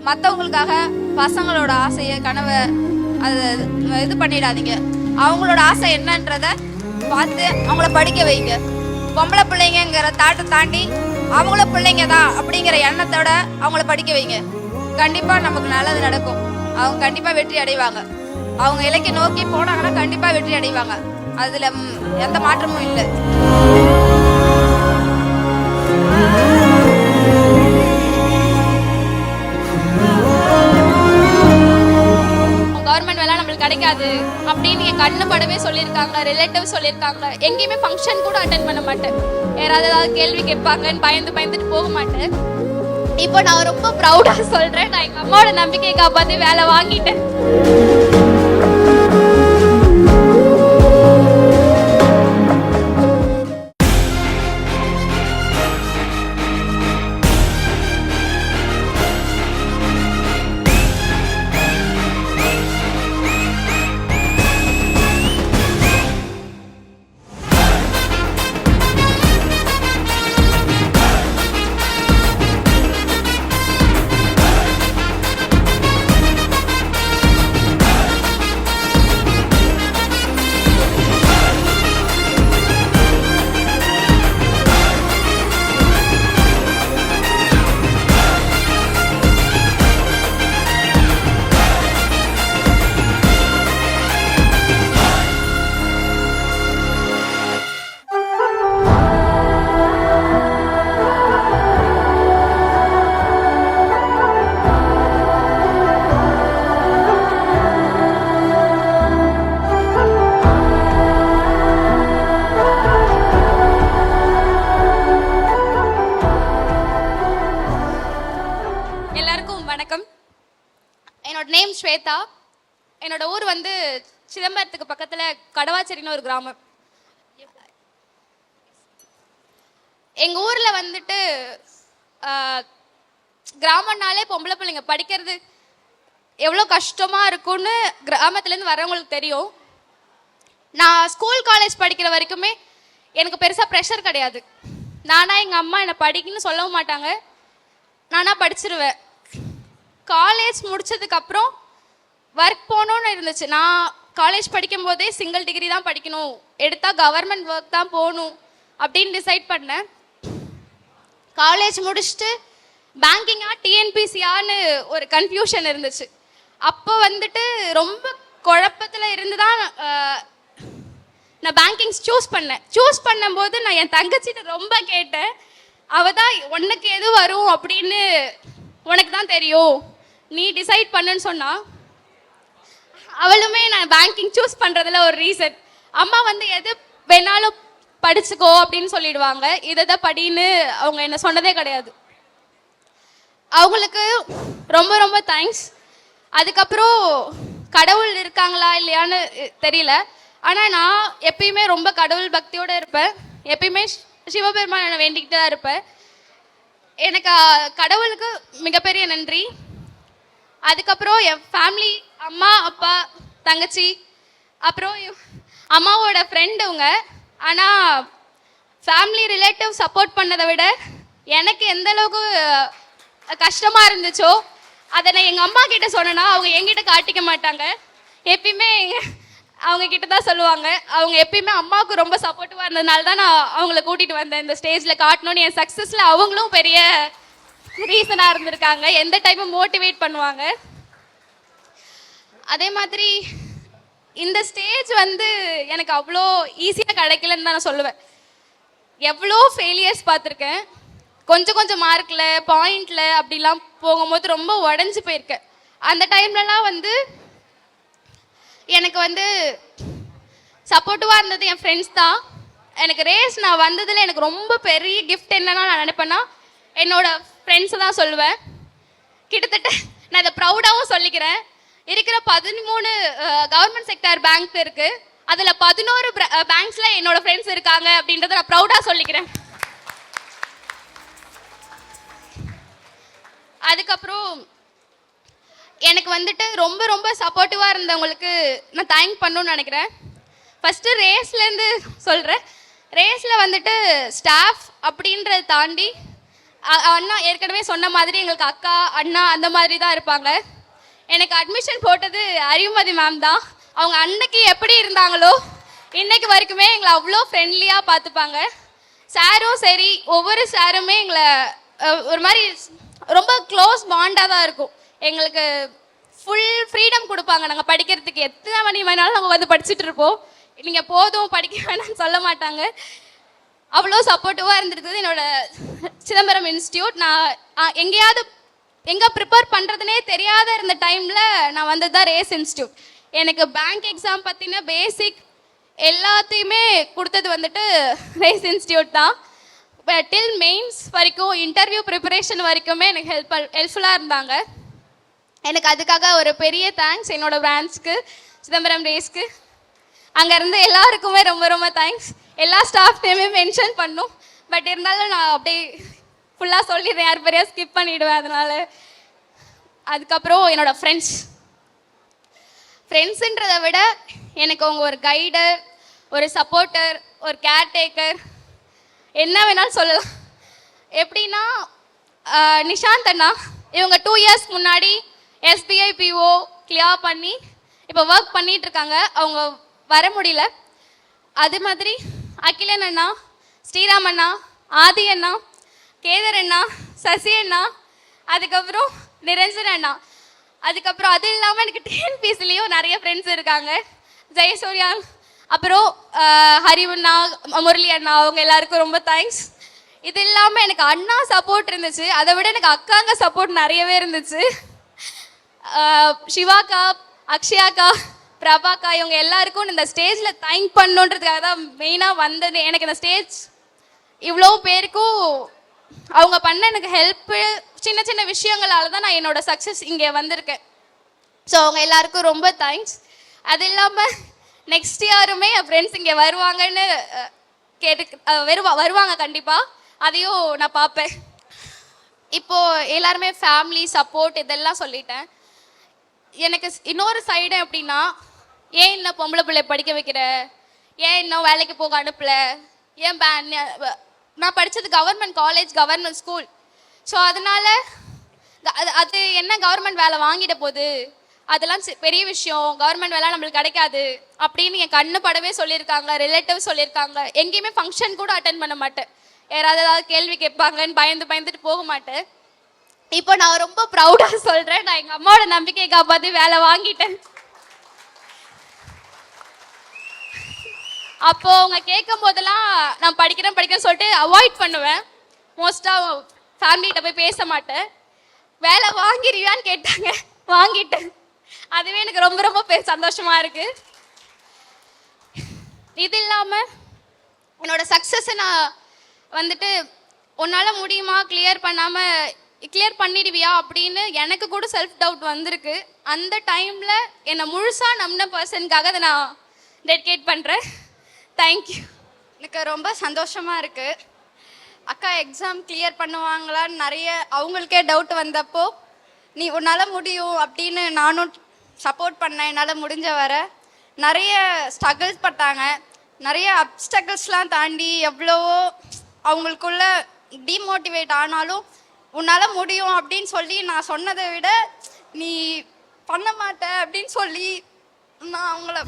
மற்றவங்களுக்காக பசங்களோட ஆசையை கனவை அதை இது பண்ணிடாதீங்க. அவங்களோட ஆசை என்னன்றத பார்த்து அவங்கள படிக்க வைங்க. பொம்பளை பிள்ளைங்கிற தாட்டை தாண்டி அவங்கள பிள்ளைங்க தான் அப்படிங்கிற எண்ணத்தோட அவங்கள படிக்க வைங்க. கண்டிப்பாக நமக்கு நல்லது நடக்கும். அவங்க கண்டிப்பாக வெற்றி அடைவாங்க. அவங்க இலக்கை நோக்கி போனாங்கன்னா கண்டிப்பாக வெற்றி அடைவாங்க. அதில் எந்த மாற்றமும் இல்லை. கவர்மெண்ட் வேலை நம்மளுக்கு கிடைக்காது அப்படின்னு என் கண்ணு படவே சொல்லியிருக்காங்க, ரிலேட்டிவ் சொல்லியிருக்காங்க. எங்கேயுமே ஃபங்க்ஷன் கூட அட்டென்ட் பண்ண மாட்டேன். யாராவது ஏதாவது கேள்வி கேட்பாங்கன்னு பயந்துட்டு போக மாட்டேன். இப்போ நான் ரொம்ப ப்ரௌடாக சொல்கிறேன், நான் எங்கள் அம்மாவோட நம்பிக்கையை காப்பாற்றி வேலை வாங்கிட்டேன். என்னோட நேம் ஸ்வேதா. என்னோட ஊர் வந்து சிதம்பரத்துக்கு பக்கத்தில் கடவாச்சேரின்னு ஒரு கிராமம். எங்கள் ஊரில் வந்துட்டு கிராமம்னாலே பொம்பளை பிள்ளைங்க படிக்கிறது எவ்வளோ கஷ்டமாக இருக்கும்னு கிராமத்துலேருந்து வரவங்களுக்கு தெரியும். நான் ஸ்கூல் காலேஜ் படிக்கிற வரைக்குமே எனக்கு பெருசாக ப்ரெஷர் கிடையாது. நானாக எங்கள் அம்மா என்னை படிக்கணும்னு சொல்லவும் மாட்டாங்க, நானாக படிச்சிருவேன். காலேஜ் முடிச்சதுக்கப்புறம் ஒர்க் போகணுன்னு இருந்துச்சு. நான் காலேஜ் படிக்கும் போதே சிங்கிள் டிகிரி தான் படிக்கணும், எடுத்தால் கவர்மெண்ட் ஒர்க் தான் போகணும் அப்படின்னு டிசைட் பண்ணேன். காலேஜ் முடிச்சுட்டு பேங்கிங்கா டிஎன்பிசியான்னு ஒரு கன்ஃபியூஷன் இருந்துச்சு. அப்போ வந்துட்டு ரொம்ப குழப்பத்தில் இருந்து தான் நான் பேங்கிங்ஸ் சூஸ் பண்ணும்போது நான் என் தங்கச்சிட்ட ரொம்ப கேட்டேன். அவள் தான் உனக்கு எது வரும் அப்படின்னு உனக்கு தான் தெரியும், நீ டிசைட் பண்ணுன்னு சொன்னா. அவளுமே நான் பேங்கிங் சூஸ் பண்ணுறதுல ஒரு ரீசன், அம்மா வந்து எது வேணாலும் படிச்சுக்கோ அப்படின்னு சொல்லிடுவாங்க, இதை படின்னு அவங்க என்ன சொன்னதே கிடையாது. அவங்களுக்கு ரொம்ப ரொம்ப தேங்க்ஸ். அதுக்கப்புறம் கடவுள் இருக்காங்களா இல்லையான்னு தெரியல, ஆனால் நான் எப்பயுமே ரொம்ப கடவுள் பக்தியோடு இருப்பேன். எப்பயுமே சிவபெருமானை வேண்டிக்கிட்டு தான் இருப்பேன். எனக்கு கடவுளுக்கு மிகப்பெரிய நன்றி. அதுக்கப்புறம் என் ஃபேமிலி, அம்மா அப்பா தங்கச்சி, அப்புறம் அம்மாவோட ஃப்ரெண்டுங்க. ஆனால் ஃபேமிலி ரிலேட்டிவ் சப்போர்ட் பண்ணதை விட எனக்கு எந்த அளவுக்கு கஷ்டமாக இருந்துச்சோ அதை நான் எங்கள் அம்மா கிட்ட சொன்னேன்னா அவங்க என்கிட்ட காட்டிக்க மாட்டாங்க. எப்பயுமே அவங்க கிட்ட தான் சொல்லுவாங்க. அவங்க எப்பயுமே அம்மாவுக்கு ரொம்ப சப்போர்ட்டிவாக இருந்ததுனால தான் நான் அவங்கள கூட்டிகிட்டு வந்தேன் இந்த ஸ்டேஜில் காட்டணும்னு. என் சக்ஸஸில் அவங்களும் பெரிய ரீசனாக இருந்திருக்காங்க, எந்த டைமும் மோட்டிவேட் பண்ணுவாங்க. அதே மாதிரி இந்த ஸ்டேஜ் வந்து எனக்கு அவ்வளோ ஈஸியாக கிடைக்கலன்னு தான் நான் சொல்லுவேன். எவ்வளோ ஃபெயிலியர்ஸ் பார்த்துருக்கேன். கொஞ்சம் மார்க்கில் பாயிண்டில் அப்படிலாம் போகும்போது ரொம்ப உடஞ்சி போயிருக்கேன். அந்த டைம்லலாம் வந்து எனக்கு வந்து சப்போர்ட்டிவாக இருந்தது என் ஃப்ரெண்ட்ஸ் தான். எனக்கு ரேஸ் நான் வந்ததில் எனக்கு ரொம்ப பெரிய கிஃப்ட் என்னன்னா நான் நினைப்பேன்னா என்னோடய ஃப்ரெண்ட்ஸை தான் சொல்லுவேன். கிட்டத்தட்ட நான் இதை ப்ரௌடாகவும் சொல்லிக்கிறேன். இருக்கிற 13 கவர்மெண்ட் செக்டார் பேங்க் இருக்குது, அதில் 11 பேங்க்ஸில் என்னோடய ஃப்ரெண்ட்ஸ் இருக்காங்க அப்படின்றத நான் ப்ரௌடாக சொல்லிக்கிறேன். அதுக்கப்புறம் எனக்கு வந்துட்டு ரொம்ப ரொம்ப சப்போர்ட்டிவாக இருந்தவங்களுக்கு நான் தேங்க் பண்ணணும்னு நினைக்கிறேன். ஃபஸ்ட்டு ரேஸ்லேருந்து சொல்கிறேன். ரேஸில் வந்துட்டு ஸ்டாஃப் அப்படின்றத தாண்டி அண்ணா ஏற்கனவே சொன்ன மாதிரி எங்களுக்கு அக்கா அண்ணா அந்த மாதிரி தான் இருப்பாங்க. எனக்கு அட்மிஷன் போட்டது அறிவுமதி மேம் தான். அவங்க அன்னைக்கு எப்படி இருந்தாங்களோ இன்னைக்கு வரைக்குமே எங்களை அவ்வளோ ஃப்ரெண்ட்லியாக பார்த்துப்பாங்க. சாரும் சரி, ஒவ்வொரு சாருமே எங்களை ஒரு மாதிரி ரொம்ப க்ளோஸ் பாண்டாக தான் இருக்கும். எங்களுக்கு ஃபுல் ஃப்ரீடம் கொடுப்பாங்க. நாங்கள் படிக்கிறதுக்கு எத்தனை மணி வேணாலும் நாங்கள் வந்து படிச்சுட்டு இருப்போம். நீங்கள் போதும் படிக்க வேணாம்னு சொல்ல மாட்டாங்க. அவ்வளோ சப்போர்ட்டிவாக இருந்திருக்குது என்னோட சிதம்பரம் இன்ஸ்டியூட். நான் எங்கே ப்ரிப்பேர் பண்ணுறதுனே தெரியாத இருந்த டைமில் நான் வந்தது தான் ரேஸ் இன்ஸ்டியூட். எனக்கு பேங்க் எக்ஸாம் பற்றின பேசிக் எல்லாத்தையுமே கொடுத்தது வந்துட்டு ரேஸ் இன்ஸ்டியூட் தான். டில் மெயின்ஸ் வரைக்கும், இன்டர்வியூ ப்ரிப்பரேஷன் வரைக்குமே எனக்கு ஹெல்ப்ஃபுல்லாக இருந்தாங்க. எனக்கு அதுக்காக ஒரு பெரிய தேங்க்ஸ் என்னோட பிரான்ச்சுக்கு, சிதம்பரம் ரேஸ்க்கு. அங்கேருந்து எல்லாருக்குமே ரொம்ப ரொம்ப தேங்க்ஸ். எல்லா ஸ்டாஃப் நேமே மென்ஷன் பண்ணும், பட் இருந்தாலும் நான் அப்படியே ஃபுல்லாக சொல்லிடுறேன், யார் பெரியா ஸ்கிப் பண்ணிவிடுவேன். அதனால் அதுக்கப்புறம் என்னோடய ஃப்ரெண்ட்ஸுன்றதை விட எனக்கு அவங்க ஒரு கைடர், ஒரு சப்போர்ட்டர், ஒரு கேர்டேக்கர், என்ன வேணாலும் சொல்லலாம். எப்படின்னா நிஷாந்த் அண்ணா இவங்க 2 இயர்ஸ் முன்னாடி SBI PO கிளியர் பண்ணி இப்போ ஒர்க் பண்ணிட்டு இருக்காங்க. அவங்க வர முடியல. அது மாதிரி அகிலன் அண்ணா, ஸ்ரீராம் அண்ணா, ஆதி அண்ணா, கேதர் அண்ணா, சசி அண்ணா, அதுக்கப்புறம் நிரஞ்சன் அண்ணா, அதுக்கப்புறம் அது இல்லாமல் எனக்கு TNPSலையும் நிறைய ஃப்ரெண்ட்ஸ் இருக்காங்க. ஜெயசூர்யா, அப்புறம் ஹரிவண்ணா, முரளி அண்ணா, அவங்க எல்லாருக்கும் ரொம்ப தேங்க்ஸ். இது இல்லாமல் எனக்கு அண்ணா சப்போர்ட் இருந்துச்சு, அதை விட எனக்கு அக்காங்க சப்போர்ட் நிறையவே இருந்துச்சு. சிவாக்கா, அக்ஷயாக்கா, பிரபாக்கா, இவங்க எல்லாருக்கும் இந்த ஸ்டேஜில் தேங்க் பண்ணுன்றதுக்காக தான் மெயினாக வந்தது. எனக்கு இந்த ஸ்டேஜ் இவ்வளோ பேருக்கும் அவங்க பண்ண எனக்கு ஹெல்ப்பு, சின்ன சின்ன விஷயங்களால தான் நான் என்னோட சக்ஸஸ் இங்கே வந்திருக்கேன். ஸோ அவங்க எல்லாருக்கும் ரொம்ப தேங்க்ஸ். அது இல்லாமல் நெக்ஸ்ட் இயருமே என் ஃப்ரெண்ட்ஸ் இங்கே வருவாங்கன்னு வருவாங்க கண்டிப்பாக. அதையும் நான் பார்ப்பேன். இப்போது எல்லாருமே ஃபேமிலி சப்போர்ட் இதெல்லாம் சொல்லிட்டேன். எனக்கு இன்னொரு சைடு எப்படின்னா, ஏன் இன்னும் பொம்பளை பிள்ளை படிக்க வைக்கிற, ஏன் இன்னும் வேலைக்கு போக அனுப்பலை, ஏன் நான் படித்தது government college, government school. So அதனால அது என்ன கவர்மெண்ட் வேலை வாங்கிட்ட போகுது, அதெல்லாம் பெரிய விஷயம், கவர்மெண்ட் வேலை நம்மளுக்கு கிடைக்காது அப்படின்னு என் கண்ணு படவே சொல்லியிருக்காங்க. ரிலேட்டிவ் சொல்லியிருக்காங்க. எங்கேயுமே ஃபங்க்ஷன் கூட அட்டன் பண்ண மாட்டேன். யாராவது ஏதாவது கேள்வி கேட்பாங்கன்னு பயந்துட்டு போக மாட்டேன். இப்போ நான் ரொம்ப ப்ரௌடாக சொல்கிறேன், நான் எங்கள் அம்மாவோட நம்பிக்கையை காப்பாற்றி வேலை வாங்கிட்டேன். அப்போது அவங்க கேட்கும் போதெல்லாம் நான் படிக்கிறேன்னு சொல்லிட்டு அவாய்ட் பண்ணுவேன். மோஸ்ட்டாக ஃபேமிலிகிட்ட போய் பேச மாட்டேன். வேலை வாங்கிடுவியான்னு கேட்டாங்க, வாங்கிட்டேன். அதுவே எனக்கு ரொம்ப ரொம்ப சந்தோஷமாக இருக்குது. இது இல்லாமல் என்னோட சக்ஸஸை நான் வந்துட்டு உன்னால் முடியுமா, கிளியர் பண்ணிடுவியா அப்படின்னு எனக்கு கூட செல்ஃப் டவுட் வந்திருக்கு. அந்த டைமில் என்னை முழுசாக நம்பின பர்சனுக்காக அதை நான் டெடிகேட் பண்ணுறேன். தேங்க்யூ. எனக்கு ரொம்ப சந்தோஷமாக இருக்குது. அக்கா எக்ஸாம் கிளியர் பண்ணுவாங்களான்னு நிறைய அவங்களுக்கே டவுட் வந்தப்போ நீ உன்னால் முடியும் அப்படின்னு நானும் சப்போர்ட் பண்ணேன். என்னால் முடிஞ்ச வர நிறைய ஸ்ட்ரகிள்ஸ் பட்டாங்க. நிறைய அப்ஸ்ட்ரகிள்ஸ்லாம் தாண்டி எவ்வளவோ அவங்களுக்குள்ள டிமோட்டிவேட் ஆனாலும் உன்னால் முடியும் அப்படின்னு சொல்லி நான் சொன்னதை விட நீ பண்ண மாட்ட அப்படின்னு சொல்லி நான் அவங்கள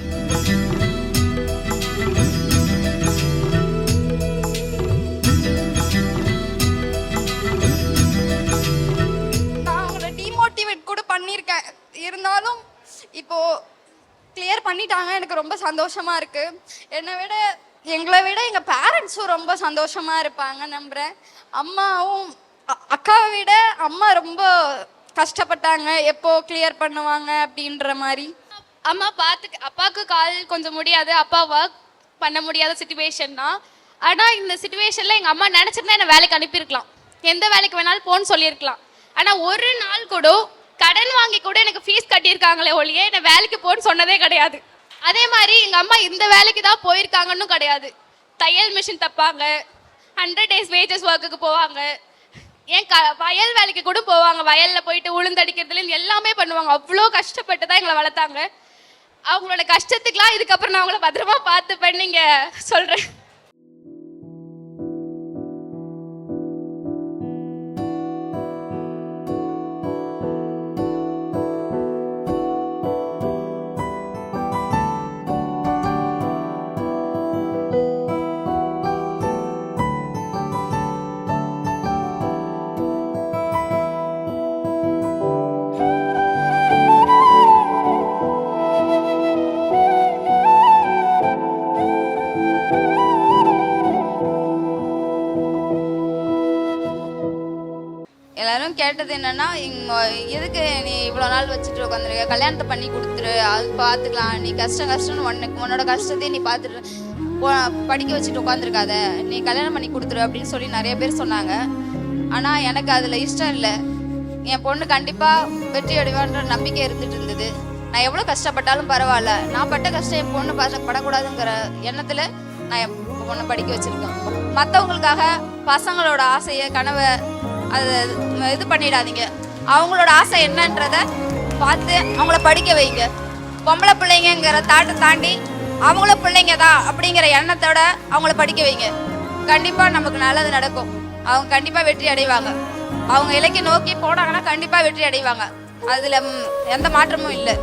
டிமோட்டிவேட் கூட பண்ணியிருக்கேன். இருந்தாலும் இப்போது கிளியர் பண்ணிட்டாங்க. எனக்கு ரொம்ப சந்தோஷமாக இருக்குது. எங்களை விட எங்கள் பேரண்ட்ஸும் ரொம்ப சந்தோஷமாக இருப்பாங்க நம்புகிறேன். அம்மாவும் அக்காவை விட அம்மா ரொம்ப கஷ்டப்பட்டாங்க, எப்போ கிளியர் பண்ணுவாங்க அப்படின்ற மாதிரி. அப்பாவுக்கு கால் கொஞ்சம் முடியாது, அப்பா ஒர்க் பண்ண முடியாத சுச்சுவேஷன் தான். ஆனால் இந்த சுச்சுவேஷனில் எங்கள் அம்மா நினச்சிருந்தா என்னை வேலைக்கு அனுப்பியிருக்கலாம், எந்த வேலைக்கு வேணாலும் போன்னு சொல்லியிருக்கலாம். ஆனால் ஒரு நாள் கூட கடன் வாங்கி கூட எனக்கு ஃபீஸ் கட்டியிருக்காங்களே ஒழிய என்னை வேலைக்கு போன்னு சொன்னதே கிடையாது. அதே மாதிரி எங்கள் அம்மா இந்த வேலைக்கு தான் போயிருக்காங்கன்னு கிடையாது. தையல் மிஷின் தப்பாங்க, 100 days வேஜஸ் ஒர்க்குக்கு போவாங்க, ஏன் வயல் வேலைக்கு கூட போவாங்க. வயலில் போயிட்டு உளுந்தடிக்கிறதுலேருந்து எல்லாமே பண்ணுவாங்க. அவ்வளோ கஷ்டப்பட்டு தான் எங்களை வளர்த்தாங்க. அவங்களோட கஷ்டத்துக்குலாம் இதுக்கப்புறம் நான் அவங்கள பத்திரமா பார்த்துப்பேன்னு இங்கே சொல்கிறேன். கேட்டது என்னன்னா, எதுக்கு நீ இவ்வளோ நாள் வச்சுட்டு உட்காந்துருக்க, கல்யாணத்தை பண்ணி கொடுத்துரு, அது பார்த்துக்கலாம், நீ கஷ்டம்னு உன்னோட கஷ்டத்தையும் நீ பார்த்துட்டு படிக்க வச்சுட்டு உட்காந்துருக்காத, நீ கல்யாணம் பண்ணி கொடுத்துரு அப்படின்னு சொல்லி நிறைய பேர் சொன்னாங்க. ஆனால் எனக்கு அதில் இஷ்டம் இல்லை. என் பொண்ணு கண்டிப்பாக வெற்றி அடைவான்ற நம்பிக்கை இருந்துட்டு இருந்தது. நான் எவ்வளோ கஷ்டப்பட்டாலும் பரவாயில்ல, நான் பட்ட கஷ்டம் என் பொண்ணு படக்கூடாதுங்கிற எண்ணத்தில் நான் என் பொண்ணை படிக்க வச்சுருக்கேன். மற்றவங்களுக்காக பசங்களோட ஆசையை கனவை அதை இது பண்ணிடாதீங்க. அவங்களோட ஆசை என்னன்றத பார்த்து அவங்கள படிக்க வைங்க. பொம்பளை பிள்ளைங்கிற தாட்டை தாண்டி அவங்கள பிள்ளைங்க தான் அப்படிங்கிற எண்ணத்தோட அவங்கள படிக்க வைங்க. கண்டிப்பாக நமக்கு நல்லது நடக்கும். அவங்க கண்டிப்பாக வெற்றி அடைவாங்க. அவங்க இலக்கை நோக்கி போனாங்கன்னா கண்டிப்பாக வெற்றி அடைவாங்க. அதில் எந்த மாற்றமும் இல்லை.